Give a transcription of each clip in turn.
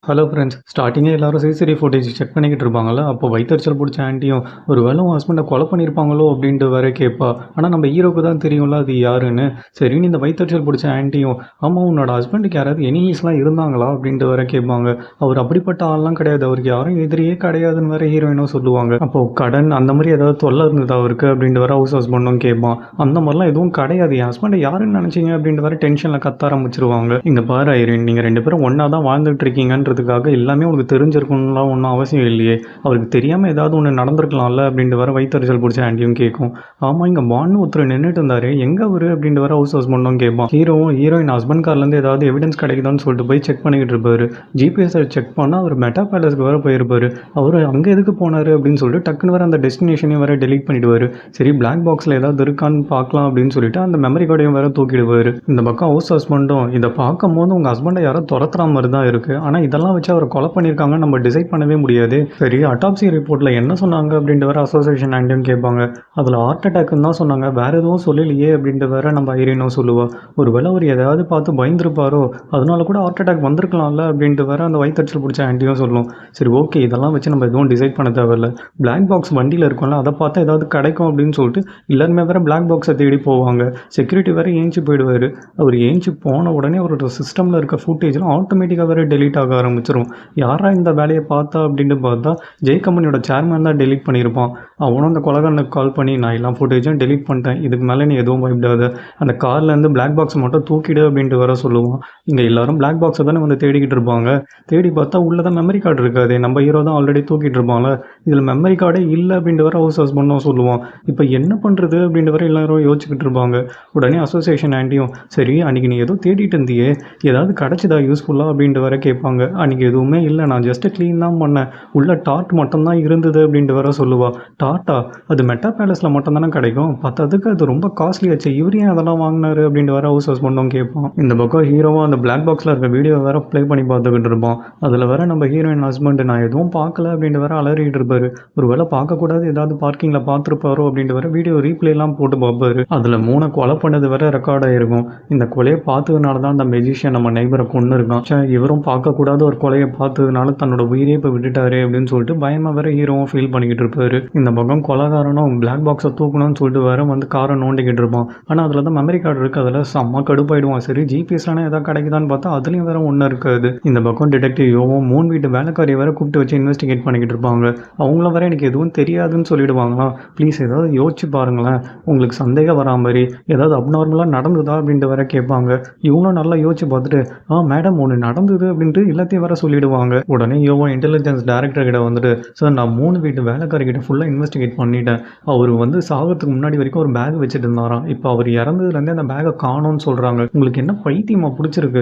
Hello friends. ஸ்டார்ட்டிங்கே எல்லாரும் CCTV footage check பண்ணிக்கிட்டு இருப்பாங்கல்ல. அப்போ வயித்தெரிச்சல் பிடிச்ச ஆன்ட்டியும் ஒரு வேளை உன் ஹஸ்பண்டை கொலை பண்ணியிருப்பாங்களோ அப்படின்ட்டு வேற கேட்பா. ஆனால் நம்ம ஹீரோக்கு தான் தெரியும்ல அது யாருன்னு. சரின்னு இந்த வயித்தெரிச்சல் பிடிச்ச ஆன்ட்டியும் ஆமாம் உன்னோட ஹஸ்பண்டுக்கு யாராவது எனிமீஸ்லாம் இருந்தாங்களா அப்படின்ட்டு வேற கேட்பாங்க. அவர் அப்படிப்பட்ட ஆள்லாம் கிடையாது, அவருக்கு யாரும் எதிரியே கிடையாதுன்னு வேற ஹீரோயினும் சொல்லுவாங்க. அப்போது கடன் அந்த மாதிரி ஏதாவது தொல்லை இருந்தது அவருக்கு அப்படின்ட்டு வேற ஹவுஸ் ஹஸ்பண்டும் கேட்பான். அந்த மாதிரிலாம் எதுவும் கிடையாது, என் ஹஸ்பண்டை யாருன்னு நினச்சிங்க அப்படின்ட்டு வேற டென்ஷனில் கத்த ஆரம்பிச்சிருவாங்க. இங்கே பாரு ஐரின், நீங்கள் 2 பேரும் ஒன்றா தான் வாழ்ந்துட்டு இருக்கீங்கன்னு எல்லாமே உங்களுக்கு தெரிஞ்சிருக்கணும்லாம் ஒன்றும் அவசியம் இல்லையே. அவருக்கு தெரியாமல் ஏதாவது ஒன்று நடந்திருக்கலாம்ல அப்படின்ட்டு வர வயிற்றுச்சல் பிடிச்ச ஆண்டியும் கேட்கும். ஆமாம் இங்கே பான்னு ஒருத்தர் நின்றுட்டு இருந்தாரு, எங்கே அவரு அப்படின்ட்டு வர ஹவுஸ் ஹஸ்பண்டும் கேட்பான். ஹீரோயின் ஹஸ்பண்ட் கார்லேருந்து ஏதாவது எவிடன்ஸ் கிடைக்குதான்னு சொல்லிட்டு போய் செக் பண்ணிக்கிட்டு இருப்பாரு. ஜிபிஎஸ்ஸை செக் பண்ணால் அவர் மெட்டா பேலஸ்க்கு வேறு போயிருப்பாரு. அவர் அங்கே எதுக்கு போனார் அப்படின்னு சொல்லிட்டு டக்குன்னு வேறு அந்த டெஸ்டினேஷனையும் வேறு டெலீட் பண்ணிடுவார். சரி பிளாக் பாக்ஸில் ஏதாவது இருக்கான்னு பார்க்கலாம் அப்படின்னு சொல்லிட்டு அந்த மெமரி கார்டையும் வேறு தூக்கிடுவார். இந்த பக்கம் ஹவுஸ் ஹஸ்பண்டும் இதை பார்க்கும் போது உங்கள் ஹஸ்பண்டை யாரோ துரத்துற மாதிரி தான் இருக்குது, ஆனால் இதெல்லாம் வச்சு அவரை கொலை பண்ணியிருக்காங்க நம்ம டிசைட் பண்ணவே முடியாது. சரி அட்டாப்சி ரிப்போர்ட்டில் என்ன சொன்னாங்க அப்படின்ட்டு வேறு அசோசியேஷன் ஆண்டியும் கேட்பாங்க. அதில் ஹார்ட் அட்டாக்னு தான் சொன்னாங்க, வேறு எதுவும் சொல்லலையே அப்படின்ட்டு வேற நம்ம ஐரினோ சொல்லுவா. ஒரு வேளை அவர் எதாவது பார்த்து பயந்துருப்பாரோ, அதனால கூட ஹார்ட் அட்டாக் வந்திருக்கலாம்ல அப்படின்ட்டு வேற அந்த வயிற்றுச்சல் பிடிச்ச ஆண்டியும் சொல்லும். சரி ஓகே, இதெல்லாம் வச்சு நம்ம எதுவும் டிசைட் பண்ண தேவையில்ல. பிளாக் பாக்ஸ் வண்டியில் இருக்கும்ல, அதை பார்த்தா ஏதாவது கிடைக்கும் அப்படின்னு சொல்லிட்டு எல்லாருமே வேறு பிளாக் பாக்ஸை தேடி போவாங்க. செக்யூரிட்டி வேறு ஏஞ்சி போயிடுவார். அவர் ஏஞ்சி போன உடனே அவரோட சிஸ்டமில் இருக்க ஃபுட்டேஜ்லாம் ஆட்டோமேட்டிக்காக வேறு டெலீட் ஆக ஆரம்பிச்சிடும். யாரா இந்த வேலையை பார்த்தா அப்படின்னு பார்த்தா ஜெய் கம்பெனியோட சேர்மேன் தான் டெலீட் பண்ணியிருப்பான். அவனும் அந்த கொலகாரனுக்கு கால் பண்ணி நான் எல்லாம் ஃபுட்டேஜும் டெலீட் பண்ணிட்டேன், இதுக்கு மேலே நீ எதுவும் பயப்படாத, அந்த கார்லேருந்து பிளாக் பாக்ஸ் மட்டும் தூக்கிடு அப்படின்ட்டு வர சொல்லுவான். இங்கே எல்லாரும் பிளாக் பாக்ஸை தானே வந்து தேடிக்கிட்டு இருப்பாங்க. தேடி பார்த்தா உள்ளே தான் மெமரி கார்டு இருக்காது, நம்ம ஹீரோ தான் ஆல்ரெடி தூக்கிட்டு இருப்பான்ல, இதில் மெமரி கார்டே இல்லை அப்படின்ட்டு வர ஹவுஸ் ஹஸ்பண்டும் சொல்லுவான். இப்போ என்ன பண்ணுறது அப்படின்ட்டு வர எல்லாரும் யோசிச்சுக்கிட்டு இருப்பாங்க. உடனே அசோசியேஷன் ஆண்டியும் சரி அன்றைக்கி நீ ஏதோ தேடிட்டு இருந்தியே, ஏதாவது கிடச்சிதா யூஸ்ஃபுல்லாக அப்படின்ட்டு வர கேட்பாங்க. அன்றைக்கி எதுவுமே இல்லை, நான் ஜஸ்ட்டு க்ளீன் தான் பண்ணேன், உள்ள டார்ட் மட்டும்தான் இருந்தது அப்படின்ட்டு வர சொல்லுவாள். டாட்டா அது மெட்டா பேலஸில் மட்டும் தானே கிடைக்கும், பார்த்ததுக்கு அது ரொம்ப காஸ்ட்லி ஆச்சு, இவர் ஏன் அதெல்லாம் வாங்கினாரு அப்படின்ட்டு வர ஹவுஸ் ஹஸ்பண்டும் கேட்பான். இந்த பக்கம் ஹீரோவும் அந்த பிளாக் பாக்ஸில் இருக்க வீடியோ வேற ப்ளே பண்ணி பார்த்துக்கிட்டு இருப்பான். அதில் வேற நம்ம ஹீரோயின் ஹஸ்பண்ட் நான் எதுவும் பார்க்கல அப்படின்ட்டு வேற அலறிட்டு இருப்பாரு. ஒரு வேளை பார்க்கக்கூடாது ஏதாவது பார்க்கிங்கில் பார்த்துருப்பாரோ அப்படின்ட்டு வர வீடியோ ரீப்ளேலாம் போட்டு பார்ப்பாரு. அதில் 3 கொலை பண்ணது வேற ரெக்கார்ட் ஆகிருக்கும். இந்த கொலையை பார்த்ததுனால தான் அந்த மெஜிஷியன் நம்ம நெய்பரை கொண்டு இருக்கான். இவரும் பார்க்கக்கூடாத ஒரு கொலையை பார்த்ததுனால தன்னோட உயிரே இப்போ விட்டுட்டாரு அப்படின்னு சொல்லிட்டு பயமாக வேற ஹீரோவும் ஃபீல் பண்ணிக்கிட்டு இருப்பாரு. இந்த பக்கம் கொலைகாரனும் பிளாக் பாக்ஸை தூக்கணும்னு சொல்லிட்டு வேற வந்து காரை நோண்டிக்கிட்டு இருப்பான். ஆனால் அதில் தான் மெமரி கார்டு இருக்குது, அதில் செம்ம கடுப்பாயிடுவான். சரி ஜிபிஎஸ்லாம் எதாவது கிடைக்குதான்னு பார்த்தா அதுலேயும் வேற ஒன்றும் இருக்காது. இந்த பக்கம் டிடெக்டிவ் யோவும் 3 வீட்டு வேலைக்காரியை வேற கூப்பிட்டு வச்சு இன்வெஸ்டிகேட் பண்ணிக்கிட்டு இருப்பாங்க. அவங்கள வேற எனக்கு எதுவும் தெரியாதுன்னு சொல்லிடுவாங்களா, ப்ளீஸ் ஏதாவது யோசிச்சு பாருங்களேன், உங்களுக்கு சந்தேகம் வரா மாதிரி ஏதாவது அப்நார்மலாக நடந்ததா அப்படின்ட்டு வேற கேட்பாங்க. இவங்களும் நல்லா யோசிச்சு பார்த்துட்டு மேடம் ஒன்று நடந்தது அப்படின்ட்டு எல்லாத்தையும் வேற சொல்லிடுவாங்க. உடனே யோவோ இன்டெலிஜென்ஸ் டைரக்டர் கிட்ட வந்துட்டு சார் நான் 3 வீட்டு வேலைக்காரர்கிட்ட ஃபுல்லாக இன்வெஸ்டிகேட் பண்ணிட்டேன், அவர் வந்து சாகிறதுக்கு முன்னாடி வரைக்கும் ஒரு பேக் வச்சுட்டு இருந்தாராம், இப்போ அவர் இறந்ததுலேருந்தே அந்த பேக்கை காணோன்னு சொல்கிறாங்க, உங்களுக்கு என்ன பைத்தியமாக பிடிச்சிருக்கு,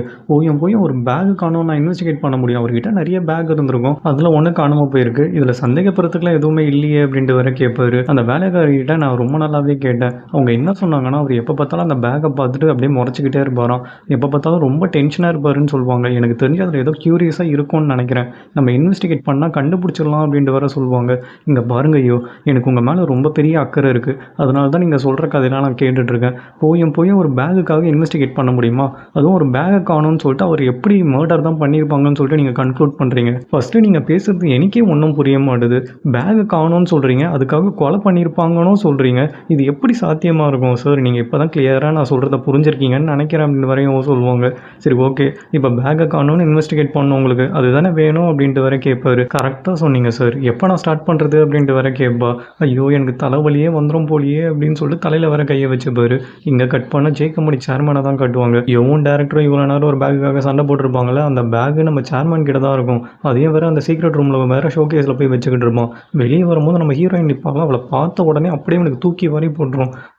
போய் ஒரு பேக் காணோம் நான் இன்வெஸ்டிகேட் பண்ண முடியும், அவர்கிட்ட நிறைய பேக் இருந்திருக்கும் அதில் ஒன்று காணாமல் போயிருக்கு, இதில் சந்தேகப்படுறதுக்குலாம் எதுவுமே இல்லையே அப்படின்ட்டு வேற கேட்பாரு. அந்த வேலைக்காரர்கிட்ட நான் ரொம்ப நல்லாவே கேட்டேன், அவங்க என்ன சொன்னாங்கன்னா அவர் எப்போ பார்த்தாலும் அந்த பேக்கை பார்த்துட்டு அப்படியே முறைச்சிக்கிட்டே இருப்பாராம், எப்போ பார்த்தாலும் ரொம்ப டென்ஷனாக இருப்பாருன்னு சொல்லுவாங்க, எனக்கு தெரிஞ்சு அதில் ஏதோ க்யூரியஸாக இருக்கும்னு நினைக்கிறேன், நம்ம இன்வெஸ்டிகேட் பண்ணால் கண்டுபிடிச்சிடலாம் அப்படின்ட்டு வர சொல்லுவாங்க. இங்கே பாருங்க ஐயோ, எனக்கு உங்கள் மேலே ரொம்ப பெரிய அக்கறை இருக்குது, அதனால தான் நீங்கள் சொல்கிற கதையெல்லாம் நான் கேட்டுட்ருக்கேன், போயும் ஒரு பேகுக்காக இன்வெஸ்டிகேட் பண்ண முடியுமா, அதுவும் ஒரு பேகை காணும்னு சொல்லிட்டு அவர் எப்படி மர்டர் தான் பண்ணியிருப்பாங்கன்னு சொல்லிட்டு நீங்கள் கன்க்ளூட் பண்ணுறீங்க, ஃபஸ்ட்டு நீங்கள் பேசுகிறது எனக்கே ஒன்றும் புரிய மாட்டுது, பேகை காணும்னு சொல்கிறீங்க அதுக்காக கொலை பண்ணியிருப்பாங்கன்னு சொல்கிறீங்க, இது எப்படி சாத்தியமாக இருக்கும் சார், நீங்கள் இப்போ தான் கிளியராக நான் சொல்கிறத புரிஞ்சிருக்கீங்கன்னு நினைக்கிறேன் அப்படின்னு வரையும் சொல்லுவாங்க. சரி ஓகே, இப்போ பேக்கை காணும்னு இன்வெஸ்டிகேட் பண்ணணும் உங்களுக்கு அதுதானே வேணும் அப்படின்ட்டு வர கேட்பாரு. கரெக்டாக சொன்னீங்க சார், எப்போ நான் ஸ்டார்ட் பண்ணுறது அப்படின்ட்டு வர கேட்பா. ஐயோ எனக்கு தலைவலியே வந்துடும் போலியே அப்படின்னு சொல்லிட்டு தலையில் வர கையை வச்சுப்பாரு. இங்கே கட் பண்ண ஜெய் கம்பெனி சேர்மனை தான் கட்டுவாங்க. இவன் டேரக்டரும் இவ்வளோ நேரம் ஒரு பேக்குக்காக சண்டை போட்டிருப்பாங்களே, அந்த பேக்கு நம்ம சேர்மன் கிட்ட தான் இருக்கும், அதையும் வேறு அந்த சீக்ரெட் ரூமில் வேறு ஷோகேஸில் போய் வச்சுக்கிட்டு இருப்பான். வெளியே வரும்போது நம்ம ஹீரோயின் நிற்பாங்க, அவளை பார்த்த உடனே அப்படியே எனக்கு தூக்கி வரி போட்டுரும்.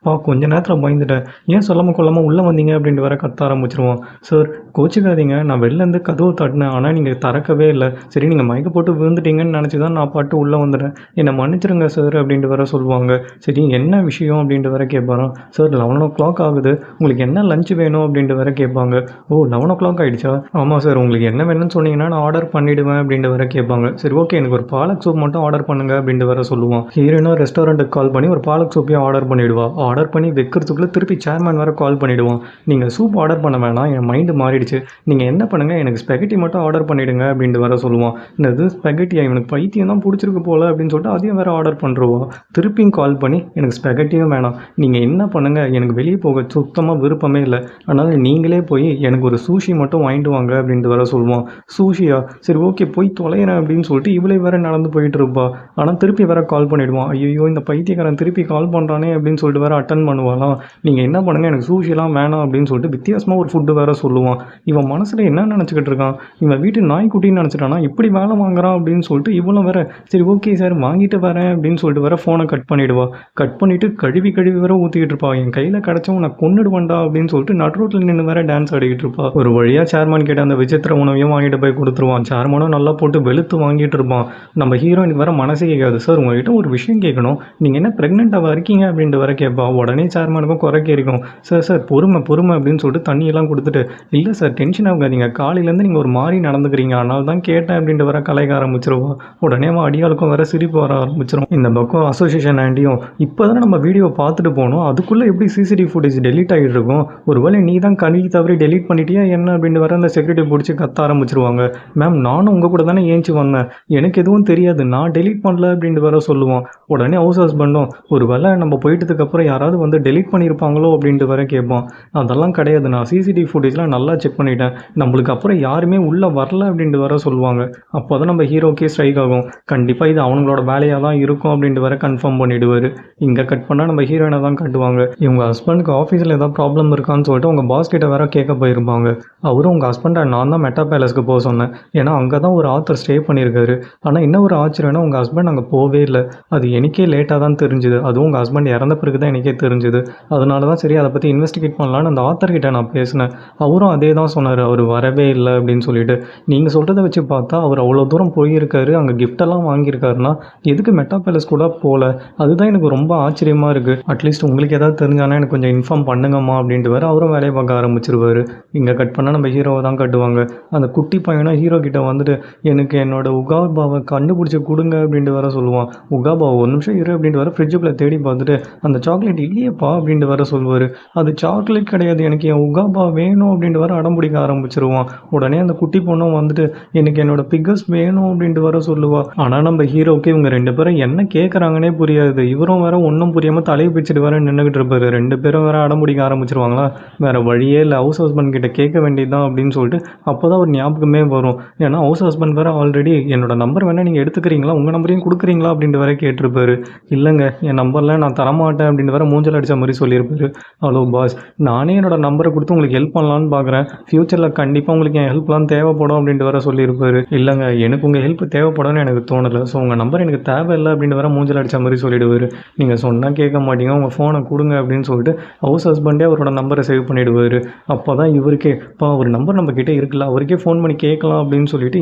கொஞ்ச நேரத்தில் பயந்துட்டேன், ஏன் சொல்லாமல் கொள்ளாமல் உள்ளே வந்தீங்க அப்படின்ட்டு வேற கத்த ஆரம்பிச்சிருவான். சார் கோச்சிக்காதீங்க, நான் வெளிலேருந்து கதவு தட்டினேன், ஆனால் நீங்கள் திறக்கவே இல்லை, சரி நீங்கள் மயக்க போட்டு விழுந்துட்டீங்கன்னு நினச்சி தான் நான் பாட்டு உள்ளே வந்துட்டேன், என்னை மன்னிச்சிருங்க சார் அப்படின்ட்டு வர சொல்லுவாங்க. சரி என்ன விஷயம் அப்படின்ட்டு வர கேட்பாராம். சார் 11 ஆகுது, உங்களுக்கு என்ன லஞ்ச் வேணும் அப்படின்ட்டு வர கேட்பாங்க. ஓ 11 ஆகிடுச்சா, ஆமாம் சார் உங்களுக்கு என்ன வேணும்னு சொன்னீங்கன்னா நான் ஆர்டர் பண்ணிவிடுவேன் அப்படின்ட்டு வர கேட்பாங்க. சரி ஓகே எனக்கு ஒரு பாலக் சூப் மட்டும் ஆர்டர் பண்ணுங்கள் அப்படின்ட்டு வர சொல்லுவான். ஹீரோயினும் ரெஸ்டாரண்ட்டுக்கு கால் பண்ணி ஒரு பாலக் சூப்பையும் ஆர்டர் பண்ணிவிடுவா. ஆர்டர் பண்ணி வைக்கிறதுக்குள்ளே திருப்பி சேர்மேன் வேறு கால் பண்ணிவிடுவான். நீங்கள் சூப் ஆர்டர் பண்ண வேணாம், என் மைண்டு மாறிடுச்சு, நீங்கள் என்ன பண்ணுங்கள் எனக்கு ஸ்பெகட்டி மட்டும் ஆர்டர் பண்ணிவிடுங்க அப்படின்ட்டு வேற சொல்லுவான். என்னது ஸ்பெகட்டியா, இவனுக்கு பைத்தியம் தான் பிடிச்சிருக்கு போல் அப்படின்னு சொல்லிட்டு அதையும் வேறு ஆர்டர் பண்ணுருவோம். திருப்பியும் கால் பண்ணி எனக்கு ஸ்பெகட்டியும் வேணாம், நீங்கள் என்ன பண்ணுங்கள், எனக்கு வெளியே போக சுத்தமாக விருப்பமே இல்லை, அதனால் நீங்களே போய் எனக்கு ஒரு சூஷி மட்டும் வாங்கிட்டு வாங்க அப்படின்ட்டு வேற சொல்லுவான். சூஷியா, சரி ஓகே போய் தொலைகிறேன் அப்படின்னு சொல்லிட்டு இவளே வேற நடந்து போயிட்டு இருப்பா. ஆனால் திருப்பி வேற கால் பண்ணிவிடுவான். ஐயோ இந்த பைத்தியக்காரன் திருப்பி கால் பண்ணுறானே அப்படின்னு சொல்லிட்டு வேற அட்டன் பண்ணுவாலாம். நீங்கள் என்ன பண்ணுங்கள், எனக்கு சூஷிலாம் வேணாம் அப்படின்னு சொல்லிட்டு வித்தியாசமாக ஒரு ஃபுட்டு வேற சொல்லுவான். இவன் மனசில் என்ன நினச்சிக்கிட்டு இருக்கான், இவன் வீட்டு நாய்க்குட்டின்னு நினச்சிட்டானா, இப்படி வேலை வாங்குறான் அப்படின்னு சொல்லிட்டு இவளும் வேற சரி ஓகே சார் வாங்கிட்டு வரேன் அப்படின்னு சொல்லிட்டு வேற ஃபோனை கட் பண்ணிவிடுவா. கட் பண்ணிவிட்டு கழுவி வேற ஊற்றிக்கிட்டு இருப்பா. என் கையில் கிடச்சவன் நான் கொன்னுடுவேன்டா அப்படின்னு சொல்லிட்டு நடுரோட்டில் நின்று வேற டான்ஸ் ஆடிக்கிட்டு இருப்பா. ஒரு வழியாக சேர்மன் கிட்ட அந்த விசித்திர உணவையும் வாங்கிட்டு போய் கொடுத்துருவான். சேர்மனும் நல்லா போட்டு வெளுத்து வாங்கிட்டு இருப்பான். நம்ம ஹீரோயினுக்கு வேற மனசே கேட்காது. சார் உங்ககிட்ட ஒரு விஷயம் கேட்கணும், நீங்கள் என்ன ப்ரெக்னெண்ட்டாக இருக்கீங்க அப்படின்ட்டு வேற கேட்பா. உடனே சேர்மனுக்கும் குறைக்க இருக்கும். சார் சார் பொறுமை பொறுமை அப்படின்னு சொல்லிட்டு தண்ணியெல்லாம் கொடுத்துட்டு இல்லை சார் டென்ஷன் ஆகாதீங்க, காலையிலேருந்து நீங்கள் ஒரு மாதிரி நடந்துக்கிறீங்க அதனால தான் கேட்டேன் அப்படின்ட்டு வர கலைக்க ஆரம்பிச்சிருவா. உடனே அடியாளுக்கும் வேற சிரிப்பு வர ஆரம்பிச்சிடும். இந்த பக்கம் அசோசியேஷன் ஆண்டியும் இப்போ தானே நம்ம வீடியோ பார்த்துட்டு போனோம், அதுக்குள்ளே எப்படி சிசிடிவி ஃபுட்டேஜ் டெலீட் ஆகிட்டு இருக்கும், ஒருவேளை நீ தான் கழுவி தவறி டெலீட் பண்ணிட்டியா என்ன அப்படின்ட்டு வர அந்த செக்யூரிட்டி பிடிச்சி கத்த ஆரம்பிச்சிருவாங்க. மேம் நானும் உங்கள் கூட தானே ஏஞ்சி வந்தேன், எனக்கு எதுவும் தெரியாது, நான் டெலீட் பண்ணல அப்படின்ட்டு வர சொல்லுவான். உடனே ஹவுஸ் ஹஸ்பண்டும் ஒருவேளை நம்ம போயிட்டதுக்கப்புறம் யாராவது வந்து டெலீட் பண்ணியிருப்பாங்களோ அப்படின்ட்டு வர கேட்பான். அதெல்லாம் கிடையாது, நான் சிசிடிவி ஃபுட்டேஜ்லாம் நல்லா செக் பண்ணிட்டேன், நம்மளுக்கு அப்புறம் யாருமே உள்ளே வரல அப்படின்ட்டு வர சொல்லுவாங்க. அப்போ தான் நம்ம ஹீரோக்கே ஸ்ட்ரைக் ஆகும். கண்டிப்பாக இது அவங்களோட வேலையாக தான் இருக்கும் அப்படின்ட்டு வர கன்ஃபார்ம் பண்ணிவிடுவார். இங்கே கட் பண்ணால் நம்ம ஹீரோயினை தான் கட்டுவாங்க. இவங்க ஹஸ்பண்டுக்கு ஆஃபீஸில் ஏதாவது ப்ராப்ளம் இருக்கான்னு சொல்லிட்டு உங்கள் பாஸ் கிட்ட வேற கேட்க போயிருப்பாங்க. அவரும் உங்கள் ஹஸ்பண்டை நான் தான் மெட்டா பேலஸ்க்கு போக சொன்னேன், ஏன்னா அங்கே தான் ஒரு ஆத்தர் ஸ்டே பண்ணியிருக்காரு, ஆனால் இன்னும் ஒரு ஆச்சரியம்னா உங்கள் ஹஸ்பண்ட் அங்கே போகவே இல்லை, அது எனக்கே லேட்டாக தான் தெரிஞ்சுது, அதுவும் உங்கள் ஹஸ்பண்ட் இறந்த பிறகு தான் எனக்கே தெரிஞ்சுது, அதனால தான் சரி அதை பற்றி இன்வெஸ்டிகேட் பண்ணலான்னு அந்த ஆத்தர்கிட்ட நான் பேசினேன், அவரும் அதே தான் சொன்னார், அவர் வரவே இல்லை அப்படின்னு சொல்லிட்டு. நீங்கள் சொல்கிறத வச்சு பார்த்தா அவர் அவ்வளோ தூரம் போயிருக்காரு, அங்கே கிஃப்டெல்லாம் வாங்கியிருக்காருன்னா எதுக்கு மெட்டா பேலஸ் கூட போகல, அதுதான் எனக்கு ரொம்ப ஆச்சரியமாக இருக்குது, அட்லீஸ்ட் உங்களுக்கு ஏதாவது தெரிஞ்சானா எனக்கு கொஞ்சம் இன்ஃபார்ம் பண்ணுங்கம்மா அப்படின்ட்டு வேறு அவரும் வேலையை பார்க்க ஆரம்பிச்சிருவார். இங்கே கட் பண்ணால் நம்ம ஹீரோவை தான் கட்டுவாங்க. அந்த குட்டி பையனா ஹீரோ கிட்ட வந்துட்டு எனக்கு என்னோட உகாபாவை கண்டுபிடிச்சி கொடுங்க அப்படின்ட்டு வேற சொல்லுவான். உகாபாவை ஒரு நிமிஷம் இரு அப்படின்ட்டு வர ஃப்ரிட்ஜுக்குள்ளே தேடி பார்த்துட்டு அந்த சாக்லேட் இல்லையேப்பா அப்படின்ட்டு வேற சொல்லுவார். அது சாக்லேட் கிடையாது, எனக்கு என் உகாபா வேணும் அப்படின்ட்டு வர அடம் பிடிக்க ஆரம்பிச்சிருவான். உடனே அந்த குட்டி பொண்ணும் வந்துட்டு எனக்கு என்னோட பிக்கஸ் வேணும் அப்படின்ட்டு வர சொல்லுவா. ஆனால் நம்ம ஹீரோவுக்கு இவங்க ரெண்டு பேரும் என்ன கேட்குறாங்கன்னே புரியாது. இவரும் வேற ஒன்றும் புரியாமல் தலையை பிடிச்சிட்டு வேற நின்றுக்கிட்டு இருப்பாரு. ரெண்டு பேரும் வேற அடம் பிடிக்க ஆரம்பிச்சிருவாங்களா. வேற வழியே இல்லை, ஹவுஸ் ஹஸ்பண்ட் கிட்ட கேட்க வேண்டியதுதான் அப்படின்னு சொல்லிட்டு அப்போ தான் ஒரு ஞாபகமே வரும். ஏன்னா ஹவுஸ் ஹஸ்பண்ட் வேற ஆல்ரெடி என்னோட நம்பர் வேணால் நீங்கள் எடுத்துக்கிறீங்களா, உங்கள் நம்பரையும் கொடுக்குறீங்களா அப்படின்ட்டு வேற கேட்டிருப்பாரு. இல்லைங்க என் நம்பரில் நான் தரமாட்டேன் அப்படின்ட்டு வேற மூஞ்சல் அடித்த மாதிரி சொல்லியிருப்பாரு. ஹலோ பாஸ், நானே என்னோட நம்பரை கொடுத்து உங்களுக்கு ஹெல்ப் பண்ணலான்னு பார்க்குறேன், ஃப்யூச்சரில் கண்டிப்பாக உங்களுக்கு என் ஹெல்ப்லாம் தேவைப்படும் அப்படின்ட்டு வேற சொல்லியிருப்பாரு. இல்லைங்க எனக்கு உங்கள் ஹெல்ப் தேவைப்படும்னு எனக்கு தோணலை, ஸோ உங்கள் நம்பர் எனக்கு தேவையில்லை அப்படின்னு வேற மூஞ்சல் அடித்த மாதிரி சொல்லிடுவார். நீங்கள் சொன்னால் கேட்க மாட்டீங்க, உங்கள் ஃபோனை கொடுங்க அப்படின்னு சொல்லிட்டு ஹவுஸ் ஹஸ்பண்டே அவரோட நம்பரை சேவ் பண்ணிவிடுவார். அப்போ தான் இவருக்கே அவர் நம்பர் நம்ம கிட்டே இருக்குல்ல, அவருக்கே ஃபோன் பண்ணி கேட்கலாம் அப்படின்னு சொல்லிட்டு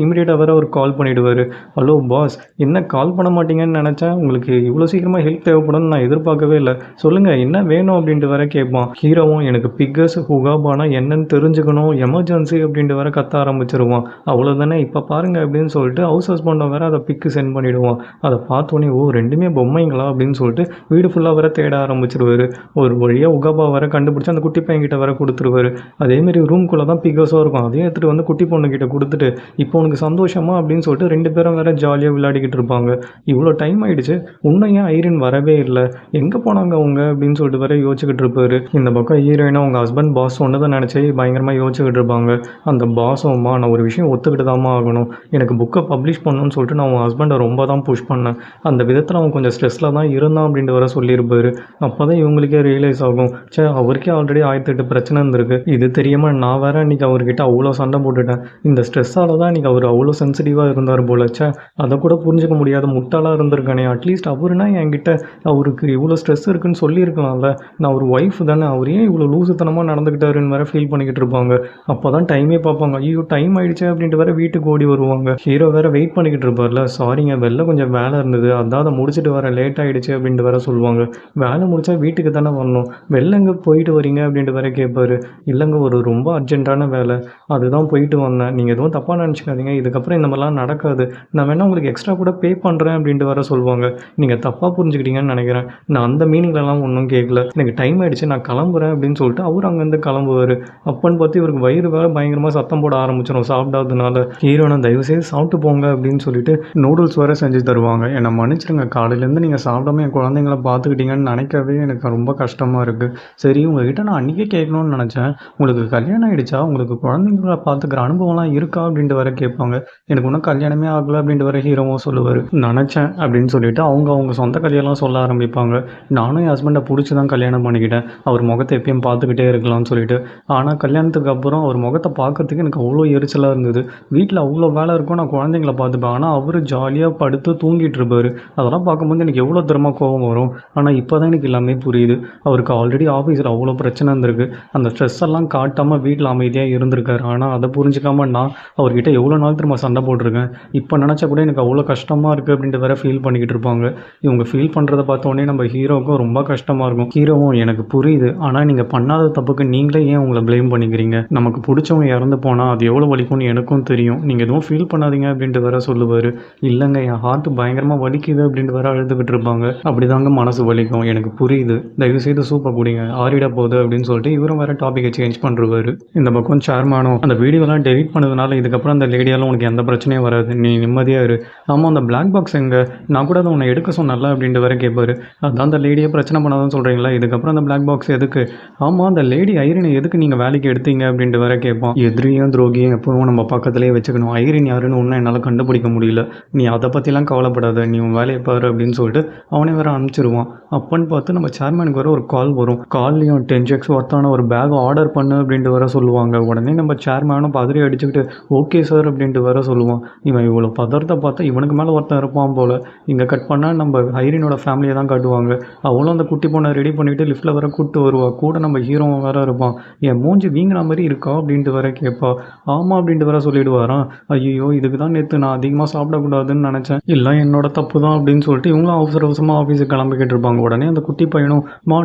இமீடியட்டாக வேற அவர் கால் பண்ணிவிடுவார். ஹலோ பாஸ், என்ன கால் பண்ண மாட்டீங்கன்னு நினச்சேன், உங்களுக்கு இவ்வளோ சீக்கிரமாக ஹெல்ப் தேவைப்படும்னு நான் எதிர்பார்க்கவே இல்லை, சொல்லுங்கள் என்ன வேணும் அப்படின்ட்டு வேற கேட்பான். ஹீரோவும் எனக்கு பிக்கஸ் உகாபானா என்னன்னு தெரிஞ்சுக்கணும், எமர்ஜென்சி அப்படின்ட்டு வேற கத்த ஆரம்பிச்சிருவான். அவ்வளோதானே இப்போ பாருங்கள் அப்படின்னு சொல்லிட்டு ஹவுஸ் ஹஸ்பண்டை வேற அதை பிக்கு சென்ட் பண்ணிவிடுவான். அதை பார்த்தோன்னே ஓ ரெண்டுமே பொம்மைங்களா அப்படின்னு சொல்லிட்டு வீடு ஃபுல்லாக வேற தேட ஆரம்பிச்சிருவார். ஒரு வழியாக உகாபா வேற கண்டுபிடிச்சி அந்த குட்டி பையன்கிட்ட வேற கொடுத்துருவாரு. அதேமாரி ரூம்குள்ளே தான் பிகாஸாக இருக்கும், அதையும் எடுத்துகிட்டு வந்து குட்டி பொண்ணுக்கிட்ட கொடுத்துட்டு இப்போ உனக்கு சந்தோஷமா அப்படின்னு சொல்லிட்டு ரெண்டு பேரும் வேற ஜாலியாக விளையாடிக்கிட்டு இருப்பாங்க. இவ்வளோ டைம் ஆகிடுச்சு, இன்னும் ஏன் ஐரின் வரவே இல்லை, எங்கே போனாங்க அவங்க அப்படின்னு சொல்லிட்டு வேற யோசிச்சுக்கிட்டு இருப்பாரு. இந்த பக்கம் ஹீரோயினா அவங்க ஹஸ்பண்ட் பாஸ் சொன்னதை நினச்சி பயங்கரமாக யோசிச்சுக்கிட்டு இருப்பாங்க. அந்த பாஸும்மா நான் ஒரு விஷயம் ஒத்துக்கிட்டு தாம்மா ஆகணும், எனக்கு புக்கை பப்ளிஷ் பண்ணணும்னு சொல்லிட்டு நான் உன் ஹஸ்பண்டை ரொம்ப தான் புஷ் பண்ணேன், அந்த விதத்தில் அவன் கொஞ்சம் ஸ்ட்ரெஸ்ஸில் தான் இருந்தான் அப்படின்ட்டு வர சொல்லியிருப்பாரு. அப்போ தான் இவங்களுக்கே ரியலைஸ் ஆகும், சே அவருக்கே ஆல்ரெடி 1008 பிரச்சனை இருந்திருக்கு, இது தெரியாமல் நான் வேற இன்றைக்கி அவர்கிட்ட அவ்வளோ சண்டை போட்டுட்டேன், இந்த ஸ்ட்ரெஸ்ஸால் தான் இன்றைக்கி அவர் அவ்வளோ சென்சிட்டிவாக இருந்தார் போல, சே அதை கூட புரிஞ்சுக்க முடியாத முட்டாளாக இருந்திருக்கானே, அட்லீஸ்ட் அவருனா என்கிட்ட அவருக்கு இவ்வளோ ஸ்ட்ரெஸ் இருக்குன்னு சொல்லியிருக்கலாம்ல, நான் ஒரு ஒய்ஃப் தானே, அவர் ஏன் இவ்வளோ லூசுத்தனமாக நடந்துக்கிட்டாருன்னு வேற ஃபீல் பண்ணிக்கிட்டு இருப்பாங்க. அப்போ தான் டைமே பார்ப்பாங்க, ஐயோ டைம் ஆகிடுச்சு அப்படின்ட்டு வேற வீட்டுக்கு ஓடி வருவாங்க. ஹீரோ வேற வெயிட் பண்ணிக்கிட்டு இருப்பார்ல, சாரிங்க வெளில கொஞ்சம் வேலை இருந்தது அதான் அதை முடிச்சுட்டு வர லேட் ஆகிடுச்சு அப்படின்ட்டு வேற சொல்லுவாங்க. வேலை முடிச்சா வீட்டுக்கு தானே வரணும், வெளில எங்கே போயிட்டு வரீங்க அப்படின்ட்டு வேற கேட்பாரு. இல்லைங்க ஒரு ரொம்ப அர்ஜென்ட்டான வேலை, அதுதான் போயிட்டு வந்தேன், நீங்கள் எதுவும் தப்பாக நினச்சிக்காதீங்க, இதுக்கப்புறம் இந்த மாதிரிலாம் நடக்காது, நான் வேணால் உங்களுக்கு எக்ஸ்ட்ரா கூட பே பண்ணுறேன் அப்படின்ட்டு வேற சொல்லுவாங்க. நீங்கள் தப்பாக புரிஞ்சுக்கிட்டீங்கன்னு நினைக்கிறேன், நான் அந்த மீனிங்லலாம் ஒன்றும் கேட்கல, எனக்கு டைம் ஆகிடுச்சு நான் கிளம்புறேன் அப்படின்னு சொல்லிட்டு அவர் அங்கேருந்து கிளம்புவார். அப்போன்னு பார்த்து இவருக்கு வயிறு வேறு பயங்கரமாக சத்தம் போட ஆரம்பிச்சிடும், சாப்பிடாதனால ஹீரோனை தயவுசெய்து சாப்பிட்டு போங்க அப்படின்னு சொல்லிட்டு நூடுல்ஸ் வேறு செஞ்சு தருவாங்க. என்னை மன்னிச்சிடுங்க, காலையிலேருந்து நீங்கள் சாப்பிடாம என் குழந்தைங்கள பார்த்துக்கிட்டீங்கன்னு நினைக்கவே எனக்கு ரொம்ப கஷ்டமாக இருக்குது. சரி, உங்ககிட்ட நான் அன்றைக்கே கேட்கணும்னு நினச்சேன், உங்களுக்கு கல்யாணம் ஆகிடுச்சா, உங்களுக்கு குழந்தைங்கள பார்த்துக்கிற அனுபவம்லாம் இருக்கா அப்படின்ட்டு வேற கேட்பாங்க. எனக்கு இன்னும் கல்யாணமே ஆகலை அப்படின்ட்டு வேற ஹீரோவும் சொல்லுவார். நினச்சேன் அப்படின்னு சொல்லிட்டு அவங்க சொந்த கதையெல்லாம் சொல்ல ஆரம்பிப்பாங்க. நானும் என் ஹஸ்பண்டை பிடிச்சி தான் கல்யாணம் பண்ணிக்கிட்டேன், அவர் முகத்தை எப்பயும் பார்த்துக்கிட்டே இருக்கலாம்னு சொல்லிட்டு. ஆனால் கல்யாணத்துக்கு அப்புறம் அவர் முகத்தை பார்க்கறதுக்கு எனக்கு அவ்வளோ எரிச்சலாக இருந்தது. வீட்டில் அவ்வளோ வேலை இருக்கும், நான் குழந்தைங்கள பார்த்துப்பேன். ஆனால் அவர் ஜாலியாக படுத்து தூங்கிட்டு இருப்பார். அதெல்லாம் பார்க்கும்போது எனக்கு எவ்வளோ திறமா கோவம் வரும். ஆனால் இப்போ தான் எனக்கு எல்லாமே புரியுது. அவருக்கு ஆல்ரெடி ஆஃபீஸில் அவ்வளோ பிரச்சனை இருந்திருக்கு. அந்த ஸ்ட்ரெஸ் எல்லாம் காட்டாமல் வீட்டில் அமைதியாக இருந்திருக்காரு. ஆனால் அதை புரிஞ்சுக்காம நான் அவர்கிட்ட எவ்வளோ நாள் திரும்ப சண்டை போட்டிருக்கேன். இப்போ நினச்சா கூட எனக்கு அவ்வளோ கஷ்டமாக இருக்குது அப்படின்ட்டு வேற ஃபீல் பண்ணிக்கிட்டு இருப்பாங்க. இவங்க ஃபீல் பண்ணுறதை பார்த்தோன்னே நம்ம ஹீரோவுக்கும் ரொம்ப கஷ்டமாக இருக்கும். ஹீரோவும் எனக்கு புரியுது, ஆனால் நீங்கள் பண்ணாத தப்புக்கு நீங்களே ஏன் உங்களை ப்ளேம் பண்ணிக்கிறீங்க? நமக்கு பிடிச்சவங்க இறந்து போனால் அது எவ்வளோ வலிக்கும்னு எனக்கும் தெரியும், நீங்கள் எதுவும் ஃபீல் பண்ணாதீங்க அப்படின்ட்டு வேற சொல்லுவார். இல்லைங்க, என் ஹார்ட் பயங்கரமாக வலிக்குது அப்படின்ட்டு வேற அழுதுகிட்டு இருப்பாங்க. அப்படிதாங்க மனசு வலிக்கும், எனக்கு புரியுது, தயவுசெய்து சூப்பை குடிங்க, ஆறிட போகுது அப்படின்னு சொல்லிட்டு இவரும் வேற டாப்பிக்கை சேஞ்ச் பண்ணுறாரு. இந்த பக்கம் சேர்மானும் அந்த வீடியோலாம் டெலிட் பண்ணதுனால இதுக்கப்புறம் அந்த லேடியாலும் உனக்கு எந்த பிரச்சனையும் வராது, நீ நிம்மதியாக இரு. ஆமாம், அந்த பிளாக் பாக்ஸ் எங்கே, நான் கூட அதை உன்னை எடுக்க சொன்னல அப்படின்ட்டு வேற கேட்பாரு. அதான் அந்த லேடியை பிரச்சனை பண்ணாதான் சொல்கிறீங்களா, இதுக்கப்புறம் அந்த பிளாக் பாக்ஸ் எதுக்கு? ஆமாம், அந்த லேடி ஐரினை எதுக்கு நீங்கள் வேலைக்கு எடுத்தீங்க அப்படின்ட்டு வேற கேட்பான். எதிரியும் துரோகியும் எப்பவும் நம்ம பக்கத்துலேயே வச்சுக்கணும். ஐரின் யாருன்னு ஒன்றும் என்னால் கண்டுபிடிக்க முடியல, நீ அதை பற்றிலாம் கவலைப்படாத, நீ உன் வேலையை பாரு அப்படின்னு சொல்லிட்டு அவனே வேற அனுப்பிச்சிருவான். அப்பன்னு பார்த்து நம்ம சேர்மனுக்கு வர ஒரு கால் வரும். கால்லையும் 10x ஒர்த்தான ஒரு பேக் ஆர்டர் பண்ணு அப்படின்ட்டு வர சொல்லுவாங்க. உடனே நம்ம சேர்மேனும் பதறி அடிச்சுக்கிட்டு ஓகே சார் அப்படின்ட்டு வர சொல்லுவான். இவன் இவ்வளோ பதறத்தை பார்த்தா இவனுக்கு மேலே ஒருத்தன் இருப்பான் போல். இங்கே கட் பண்ணால் நம்ம ஐரினோட ஃபேமிலியை தான் காட்டுவாங்க. அவளும் அந்த குட்டி பொண்ணை ரெடி பண்ணிவிட்டு லிஃப்ட்டில் வர கூப்பிட்டு வருவாள். கூட நம்ம ஹீரோவும் வேற இருப்பான். என் மூஞ்சி வீங்கின மாதிரி இருக்கா அப்படின்ட்டு வர கேட்பா. ஆமாம் அப்படின்ட்டு வர சொல்லிடுவாரான். ஐயோ, இதுக்கு தான் நேற்று நான் அதிகமாக சாப்பிடக்கூடாதுன்னு நினச்சேன், இல்லை என்னோட தப்பு தான் அப்படின்னு சொல்லிட்டு இவங்களும் அவசர அவசரமாக ஆஃபீஸுக்கு கிளம்பிக்கிட்டு இருப்பாங்க. உடனே அந்த குட்டி பையனும்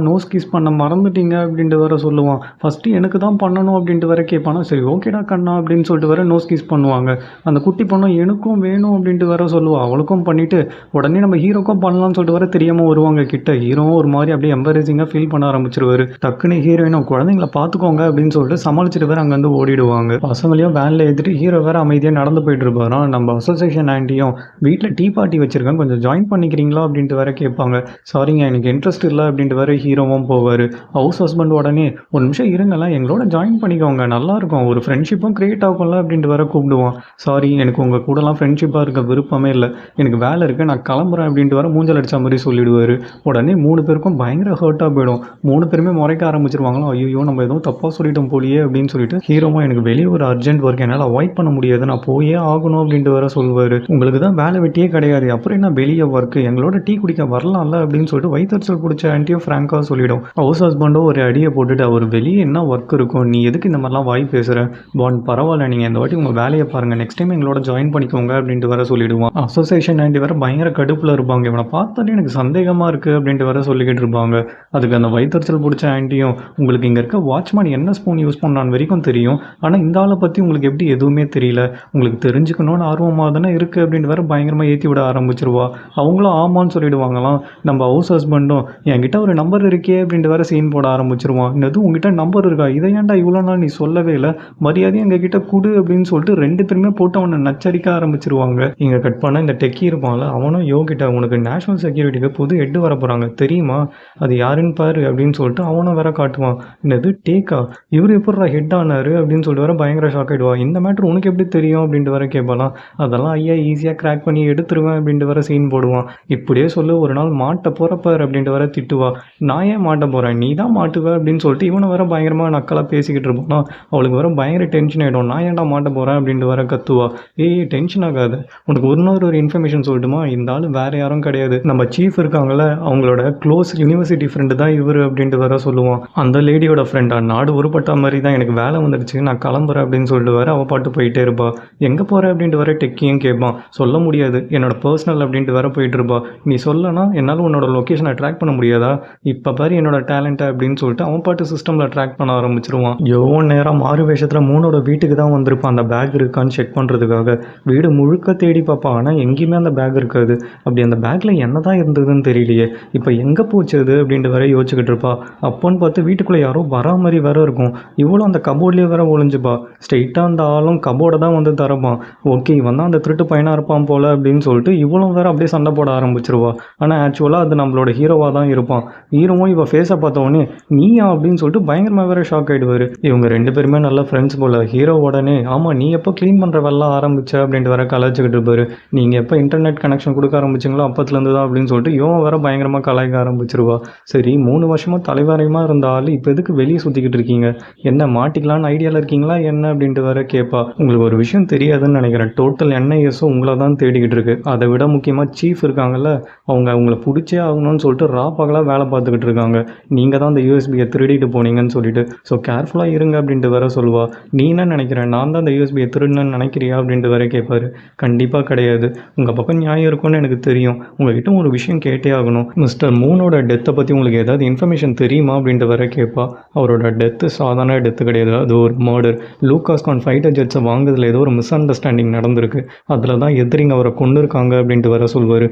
நோஸ் கிஸ் பண்ண மறந்துட்டீங்க அப்படின்ட்டு வர சொல்லுவான். ஃபஸ்ட்டு எனக்கு தான் பண்ணணும் அப்படின்ட்டு வர கேட்பானா. சரி ஓகேடா கண்ணா அப்படின்னு சொல்லிட்டு வர நோஸ் கிஸ் பண்ணுவாங்க. அந்த குட்டி பொண்ணும் எனக்கும் வேணும் அப்படின்ட்டு வர சொல்லுவாள். அவளுக்கும் பண்ணிவிட்டு உடனே நம்ம ஹீரோக்கும் பண்ணலாம்னு சொல்லிட்டு வர தெரியாமல் வருவாங்க கிட்ட. ஹீரோவும் ஒரு மாதிரி அப்படியே எம்பரேசிங்காக ஃபீல் பண்ண ஆரம்பிச்சிருவாரு. டக்குன்னு ஹீரோயினும் குழந்தைங்கள பார்த்துக்கோங்க அப்படின்னு சொல்லிட்டு சமாளிச்சுட்டு வேற அங்கேருந்து ஓடிடுவாங்க. பசங்களையும் வேனில் ஏற்றிட்டு ஹீரோ வேற அமைதியாக நடந்து போயிட்டு இருப்பாராம். நம்ம அசோசியேஷன் ஆண்டியும் வீட்டில் டீ பார்ட்டி வச்சிருக்கேன், கொஞ்சம் ஜாயின் பண்ணிக்கிறீங்களா அப்படின்ட்டு வேற கேட்பாங்க. சாரிங்க, எனக்கு இன்ட்ரெஸ்ட் இல்லை அப்படின்ட்டு வேற ஹீரோவும் போவார். ஹவுஸ் ஹஸ்பண்ட் உடனே ஒரு நிமிஷம் இருங்களேன், எங்களோட ஜாயின் பண்ணிக்கோங்க, நல்லாயிருக்கும், ஒரு ஃப்ரெண்ட்ஷிப்பும் க்ரியேட் ஆகும்ல அப்படின்ட்டு வேற கூப்பிடுவான். சாரி, எனக்கு உங்கள் கூடலாம் ஃப்ரெண்ட்ஷிப்பாக இருக்க விருப்பமே இல்லை, எனக்கு வேலை இருக்குது, நான் கிளம்புறேன் அப்படின்ட்டு வர மூஞ்சல் அடித்த மாதிரி சொல்லிடுவார். உடனே 3 பேருக்கும் பயங்கர ஹர்ட்டாக போயிடும். 3 பேருமே முறைக்க ஆரம்பிச்சிருவாங்களோ. ஐயோ, நம்ம எதுவும் தப்பாக சொல்லிட்டோம் போலியே அப்படின்னு சொல்லிட்டு ஹீரோவும் எனக்கு வெளியே ஒரு அர்ஜென்ட் ஒர்க், என்னால் அவாய்ட் பண்ண முடியாது, நான் போயே ஆகணும் அப்படின்ட்டு வேற சொல்லுவார். உங்களுக்கு தான் வேலை வெட்டியே கிடையாது, அப்புறம் என்ன வெளியே ஒர்க்கு, எங்களோட டீ குடிக்க வரலாம்ல அப்படின்னு சொல்லிட்டு வயிற்றுச்சல் பிடிச்ச ஆண்டியும் ஃப்ராங்காக சொல்லிடும். ஹவுஸ் ஹஸ்பண்டும் ஒரு அடியை போட்டுட்டு அவர் வெளியே என்ன ஒர்க் இருக்கும், நீ எதுக்கு இந்த மாதிரிலாம் வாய் பேசுகிற பாண்ட், பரவாயில்ல, நீங்கள் இந்த வாட்டி உங்கள் வேலையை பாருங்கள், நெக்ஸ்ட் டைம் எங்களோட ஜாயின் பண்ணிக்கோங்க அப்படின்ட்டு வர சொல்லிடுவான். அசோசியேஷன் ஆண்டி வேற பயங்கர கடுப்பில் இருப்பாங்க. இவனை பார்த்தாலே எனக்கு சந்தேகமாக இருக்குது அப்படின்ட்டு வர சொல்லிக்கிட்டு இருப்பாங்க. அதுக்கு அந்த வயிற்றுச்சல் பிடிச்ச ஆண்டியும் உங்களுக்கு இங்கே இருக்க வாட்ச்மேன் என்ன ஸ்பூன் யூஸ் பண்ணான்னு வரைக்கும் தெரியும், ஆனால் இந்த ஆளை பற்றி உங்களுக்கு எப்படி எதுவுமே தெரியல, உங்களுக்கு தெரிஞ்சுக்கணும்னு ஆர்வமாக தானே இருக்குது அப்படின்ட்டு வேற பயங்கரமாக ஏற்றி விட ஆரம்பிச்சிருவா. அவங்களும் ஆமான்னு சொல்லிடுவாங்களாம். நம்ம ஹவுஸ் ஹஸ்பண்டும் என்கிட்ட ஒரு நம்பர் இருக்கே அப்படின்ட்டு வேற சீன் போட ஆரம்பிச்சிருவான். இன்னது உங்ககிட்ட நம்பர் இருக்கா, இதை ஏன்டா இவ்வளோ நாள் நீ சொல்லவே இல்லை, மரியாதையும் எங்ககிட்ட குடு அப்படின்னு சொல்லிட்டு 2 பேருமே போட்டு அவனை நச்சரிக்க ஆரம்பிச்சிருவாங்க. இங்கே கட் பண்ண இந்த டெக்கி இருப்பான்ல, அவனும் யோகிட்ட உனக்கு நேஷனல் செக்யூரிட்டிக்கு புது ஹெட் வர போகிறாங்க தெரியுமா, அது யாருன்னு பாரு அப்படின்னு சொல்லிட்டு அவனும் வேற காட்டுவான். என்னது டேக்கா, இவர் எப்படா ஹெட் ஆனாரு அப்படின்னு சொல்லிட்டு வர பயங்கர ஷாக் ஆகிடுவான். இந்த மேட்ரு உனக்கு எப்படி தெரியும் அப்படின்ட்டு வர கேட்பாலாம். அதெல்லாம் ஐயா ஈஸியாக கிராக் பண்ணி எடுத்துருவேன் அப்படின்ட்டு வர சீன் போடுவான். இப்படியே சொல்லு, ஒரு நாள் மாட்ட போகிறப்பார் அப்படின்ட்டு வர திட்டுவா. நான் ஏன் மாட்ட போகிறேன், நீ தான் மாட்டுவ அப்படின்னு சொல்லிட்டு இவனை வர பயங்கரமாக நக்கலாக பேசிக்கிட்டு இருப்பானா. அவளுக்கு வர பயங்கர டென்ஷன் ஆகிடும். நான் ஏன்டா மாட்ட போகிறேன் அப்படின்ட்டு வர கத்துவா. ஏய் டென்ஷன் ஆகாது, உனக்கு ஒரு இன்ஃபர்மேஷன் சொல்லட்டுமா, இந்த ஆள் வேறு யாரும் கிடையாது, நம்ம சீஃப் இருக்காங்கள அவங்களோட க்ளோஸ் யூனிவர்சிட்டி ஃப்ரெண்டு தான் இவர் அப்படின்ட்டு வர சொல்லுவான். அந்த லேடியோட ஃப்ரெண்டா, நாடு உருப்பட்ட மாதிரி தான், எனக்கு வேலை வந்துடுச்சு, நான் கிளம்புறேன் அப்படின்னு சொல்லிட்டு வர அவள் பாட்டு போயிட்டே இருப்பா. எங்கே போகிற அப்படின்ட்டு வர டெக்கியும் கேட்பான். சொல்ல முடியாது, என்னோட பர்சனல் அப்படின்ட்டு வர போயிட்டு இருப்பா. நீ சொல்லனா என்னால் உன்னோட லொக்கேஷனை ட்ராக் பண்ண முடியாதா, இப்போ பாரு என்னோட டேலண்ட்டை அப்படின்னு சொல்லிட்டு அவன் பாட்டு சிஸ்டமில் ட்ராக் பண்ண ஆரம்பிச்சிருவான். எவ்வளோ நேரம் மாறு வேஷத்தில் 3ஓட வீட்டுக்கு தான் வந்திருப்பான் அந்த பேக் இருக்கான்னு செக் பண்ணுறதுக்காக. வீடு முழுக்க தேடி பார்ப்பான், ஆனால் எங்கேயுமே அந்த பேக் இருக்காது. அப்படி அந்த பேக்கில் என்ன தான் இருந்ததுன்னு தெரியலையே, இப்போ எங்கே போச்சது அப்படின்ட்டு வேற யோசிச்சுக்கிட்டு இருப்பா. அப்போன்னு பார்த்து வீட்டுக்குள்ளே யாரோ வரா மாதிரி வேற இருக்கும். இவ்வளோ அந்த கபோர்ட்லேயே வேற ஒளிஞ்சுப்பா. ஸ்ட்ரெயிட்டாக அந்த பார்த்தாலும் கபோர்டை தான் வந்து திறப்பான். ஓகே இவன் தான் அந்த திருட்டு பையனாக இருப்பான் போல் அப்படின்னு சொல்லிட்டு இவளும் வேறு அப்படியே சண்டை போட ஆரம்பிச்சிருவா. ஆனால் ஆக்சுவலாக அது நம்மளோட ஹீரோவாக தான் இருப்பான். ஹீரோவும் இவள் ஃபேஸை பார்த்த உடனே நீயா அப்படின்னு சொல்லிட்டு பயங்கரமாக வேறு ஷாக் ஆகிடுவார். இவங்க 2 பேருமே நல்ல ஃப்ரெண்ட்ஸ் போல். ஹீரோ உடனே ஆமாம் நீ எப்போ க்ளீன் பண்ணுற வேலை ஆரம்பிச்ச அப்படின்ட்டு வேற கலாய்ச்சிக்கிட்டு இருப்பாரு. நீங்கள் எப்போ இன்டர்நெட் கனெக்ஷன் கொடுக்க ஆரம்பிச்சிங்களோ அப்பத்துலேருந்து தான் அப்படின்னு சொல்லிட்டு இவன் வேற பயங்கரமாக கலாய்க்க ஆரம்பிச்சிருவா. சரி 3 வருஷமாக தலைவரையமாக இருந்த ஆள் இப்போ எதுக்கு வெளியே சுற்றிக்கிட்டு இருக்கீங்க, என்ன மாட்டிக்கலான்னு ஐடியாவில் இருக்கீங்களா என்ன அப்படின்ட்டு வேற கேட்பா. உங்களுக்கு ஒரு விஷயம் தெரியாதுன்னு நினைக்கிறேன், டோட்டல் என்ஐஎஸும் உங்களை தான் தேடிக்கிட்டு இருக்கு. அதை விட முக்கியமாக சீஃப் இருக்காங்கல்ல, அவங்கள பிடிச்சே ஆகணும்னு சொல்லிட்டு பகலாக வேலை பார்த்துக்கிட்டு இருக்காங்க. நீங்கள் தான் அந்த யூஎஸ்பியை திருடிட்டு போனீங்கன்னு சொல்லிட்டு, ஸோ கேர்ஃபுல்லாக இருங்க அப்படின்ட்டு வேற சொல்லுவா. நீ என்ன நினைக்கிறேன், நான் தான் அந்த யூஎஸ்பியை திருடுனேன்னு நினைக்கிறியா அப்படின்ட்டு வேற கேட்பாரு. கண்டிப்பாக கிடையாது, உங்கள் பக்கம் நியாயம் இருக்கும்னு எனக்கு தெரியும். உங்ககிட்ட ஒரு விஷயம் கேட்டே ஆகணும். மிஸ்டர் மூனோட டெத்தை பற்றி உங்களுக்கு ஏதாவது இன்ஃபர்மேஷன் தெரியுமா அப்படின்ட்டு வேற கேட்பா. அவரோட டெத்து சாதாரண டெத்து கிடையாது, அது ஒரு மர்டர். லூகாஸ்கான் ஃபைட்டர் ஜெட்ஸை வாங்குறதுல ஏதோ ஒரு மிஸ் அண்டர்ஸ்டாண்டிங் நடந்திருக்கு, அதில் தான் எதிரிங்க அவரை கொண்டு இருக்காங்க அப்படின்ட்டு வேற சொல்வார்.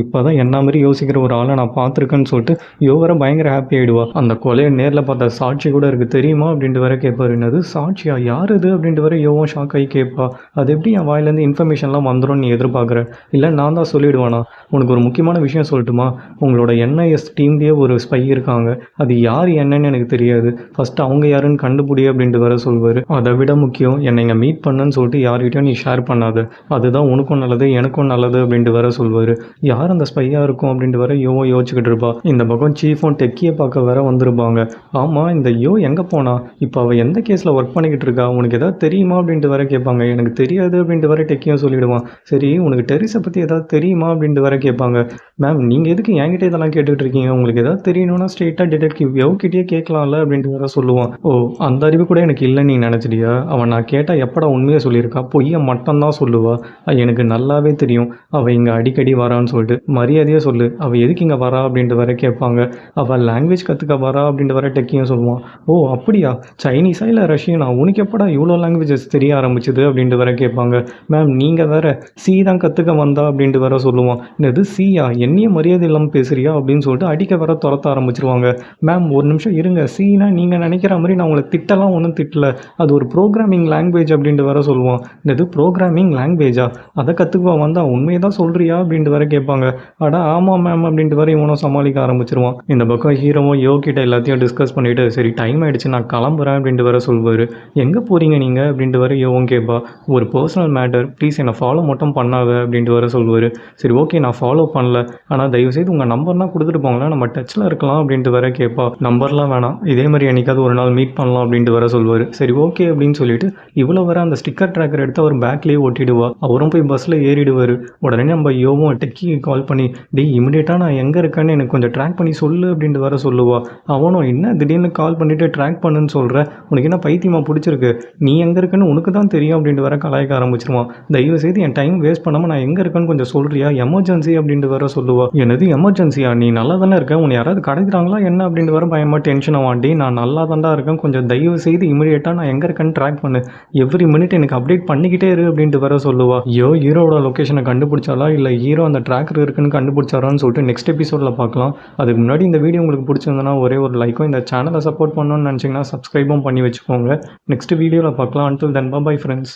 இப்போ தான் என்ன மாதிரி யோசிக்கிற ஒரு ஆளை நான் பார்த்துருக்கேன்னு சொல்லிட்டு யோவரை பயங்கர ஹாப்பி ஆகிடுவா. அந்த கொலையை நேரில் பார்த்த சாட்சி கூட இருக்குது தெரியுமா அப்படின்ட்டு வேற கேட்பாரு. என்னது சாட்சியா, யார் இது அப்படின்ட்டு வேற யோவும் ஷாக் ஆகி கேட்பா. அது எப்படி என் வாயிலேருந்து இன்ஃபர்மேஷன்லாம் வந்துடும் நீ எதிர்பார்க்குற, இல்லை நான் தான் சொல்லிவிடுவானா? உனக்கு ஒரு முக்கியமான விஷயம் சொல்லட்டுமா, உங்களோட என்ஐஎஸ் டீம்லேயே ஒரு ஸ்பை இருக்காங்க, அது யார் என்னன்னு எனக்கு தெரியாது, ஃபஸ்ட்டு அவங்க யாருன்னு கண்டுபிடி அப்படின்ட்டு வேற சொல்வார். அதை விட முக்கியம், என்னை இங்கே மீட் பண்ணுன்னு சொல்லிட்டு யார்கிட்டையும் நீ ஷேர் பண்ணாத, அதுதான் உனக்கும் நல்லது எனக்கும் நல்லது அப்படின்ட்டு வேற சொல்வார். யார் அந்த ஸ்பையாக இருக்கும் அப்படின்ட்டு வேற யோவோ யோசிச்சுக்கிட்டு இருப்பா. இந்த பக்கம் சீஃபும் டெக்கியை பார்க்க வேற வந்திருப்பாங்க. ஆமாம் இந்த யோ எங்கே போனா, இப்போ அவள் எந்த கேஸில் ஒர்க் பண்ணிக்கிட்டு இருக்கா, உனக்கு எதாவது தெரியுமா அப்படின்ட்டு வேற கேட்பாங்க. எனக்கு தெரியாது அப்படின்ட்டு வேற டெக்கியும் சொல்லிவிடுவான். சரி உனக்கு டெரிஸை பற்றி எதாவது தெரியுமா அப்படின்ட்டு வேற கேட்பாங்க. மேம் நீங்கள் எதுக்கு என்கிட்ட இதெல்லாம் கேட்டுக்கிட்டு இருக்கீங்க, உங்களுக்கு எதாவது தெரியணும்னா ஸ்ட்ரெயிட்டாக டிடெக்டிவ் யோகிட்டே கேட்கலாம்ல அப்படின்ட்டு வேற சொல்லுவான். ஓ அந்த அறிவு கூட எனக்கு இல்லைன்னு நீ நினச்சிட்டியா, அவன் நான் கேட்டால் எப்படா உண்மையாக சொல்லியிருக்கா, பொய்யை மட்டும்தான் சொல்லுவா. எனக்கு நல்லாவே தெரியும் அவள் இங்கே அடிக்கடி வரான்னு சொல்லிட்டு, மரியாதையாக சொல்லு அவள் எதுக்கு இங்கே வரா அப்படின்ட்டு வேற கேட்பாங்க. அவள் லாங்குவேஜ் கற்றுக்க வரா அப்படின்ட்டு வேற டெக்கியும் சொல்லுவான். ஓ அப்படியா, சைனீஸா இல்லை ரஷ்யனா, உனக்கு எப்படா இவ்வளோ லாங்குவேஜஸ் தெரிய ஆரம்பிச்சுது அப்படின்ட்டு வேற கேட்பாங்க. மேம் நீங்கள் வேற சி தான் கற்றுக்க வந்தா அப்படின்ட்டு வேற சொல்லுவான். இது சியா, என்னையே மரியாதை இல்லாமல் பேசுறியா அப்படின்னு சொல்லிட்டு அடிக்க வர துரத்த ஆரம்பிச்சிருவாங்க. மேம் ஒரு நிமிஷம் இருங்க, சீனா நீங்கள் நினைக்கிற மாதிரி நான் உங்களை திட்டலாம் ஒன்றும் திட்டல, அது ஒரு ப்ரோக்ராமிங் லாங்குவேஜ் அப்படின்ட்டு வேற சொல்லுவான். இது ப்ரோக்ராமிங் லாங்குவேஜா, அதை கற்றுக்குவா வந்தா உண்மையை தான் சொல்கிறியா அப்படின்ட்டு வேற கேட்பாங்க. அடா ஆமாம் மேம் அப்படின்ட்டு வேற இவனும் சமாளிக்க ஆரம்பிச்சிருவான். இந்த பக்கம் ஹீரோவும் யோ கிட்ட எல்லாத்தையும் டிஸ்கஸ் பண்ணிவிட்டு சரி டைம் ஆகிடுச்சு நான் கிளம்புறேன் அப்படின்ட்டு வேற சொல்வார். எங்கே போகிறீங்க நீங்கள் அப்படின்ட்டு வேற யோவும் கேட்பா. ஒரு பர்சனல் மேட்டர், ப்ளீஸ் என்னை ஃபாலோ மட்டும் பண்ணாத அப்படின்ட்டு வேற சொல்வார். சரி ஓகே நான் ஃபாலோ பண்ணல, ஆனால் தயவுசெய்து உங்கள் நம்பர்லாம் கொடுத்துட்டு போங்களேன், நம்ம டச்சில் இருக்கலாம் அப்படின்ட்டு வேற கேட்பா. நம்பர்லாம் வேணாம், இதே மாதிரி என்னைக்காவது ஒரு நாள் மீட் பண்ணலாம் அப்படின்ட்டு வேற சொல்வார். சரி ஓகே அப்படின்னு சொல்லிட்டு இவ்வளோ வர அந்த ஸ்டிக்கர் ட்ராக்கர் எடுத்து அவர் பேக்லேயே ஒட்டிடுவா. அவரும் போய் பஸ்ஸில் ஏறிடுவார். உடனே நம்ம யோவும் டெக்கிக்கு கால் பண்ணி டேய் இமிடியேட்டாக நான் எங்கே இருக்கேன்னு எனக்கு கொஞ்சம் ட்ராக் பண்ணி சொல்லு அப்படின்ட்டு வேற சொல்லுவா. அவனும் என்ன திடீர்னு கால் பண்ணிவிட்டு ட்ராக் பண்ணுன்னு சொல்கிற, உனக்கு என்ன பைத்தியமாக பிடிச்சிருக்கு, நீ எங்கே இருக்குன்னு உனக்கு தான் தெரியும் அப்படின்ட்டு வேற கலாய்க்க ஆரம்பிச்சிருவான். தயவு செய்து என் டைம் வேஸ்ட் பண்ணாமல் நான் எங்கே இருக்கேன்னு கொஞ்சம் சொல்கிறியா, எமர்ஜென்சி அப்படின்ட்டு வேற சொல்லுவா. எனது எமர்ஜென்சியா, நீ நல்லா தானே இருக்க, உன்னை யாராவது கிடைக்கிறாங்களா என்ன அப்படின்ட்டு வேற பயமாக டென்ஷன் ஆவாண்டி. நான் நல்லா தாண்டா இருக்கேன், கொஞ்சம் தயவு செய்து இமிடியேட்டாக நான் எங்கே இருக்கேன்னு ட்ராக் பண்ணு, எவ்ரி மினிட் எனக்கு அப்டேட் பண்ணிக்கிட்டே இரு அப்படின்ட்டு வேற சொல்லுவா. ஹீரோவோட லொக்கேஷனை கண்டுபிடிச்சாலா இல்லை ஹீரோ அந்த ட்ராக்கர் இருக்குன்னு கண்டுபிடிச்சாரான்னு சொல்லிட்டு நெக்ஸ்ட் எபிசோடில் பார்க்கலாம். அதுக்கு முன்னாடி இந்த வீடியோ உங்களுக்கு பிடிச்சிருந்தனா ஒரே ஒரு லைக்கும், இந்த சேனலை சப்போர்ட் பண்ணணும்னு நினச்சிங்கன்னா சப்ஸ்கிரைபும் பண்ணி வச்சுக்கோங்க. நெக்ஸ்ட் வீடியோவில் பார்க்கலாம். Until then bye friends.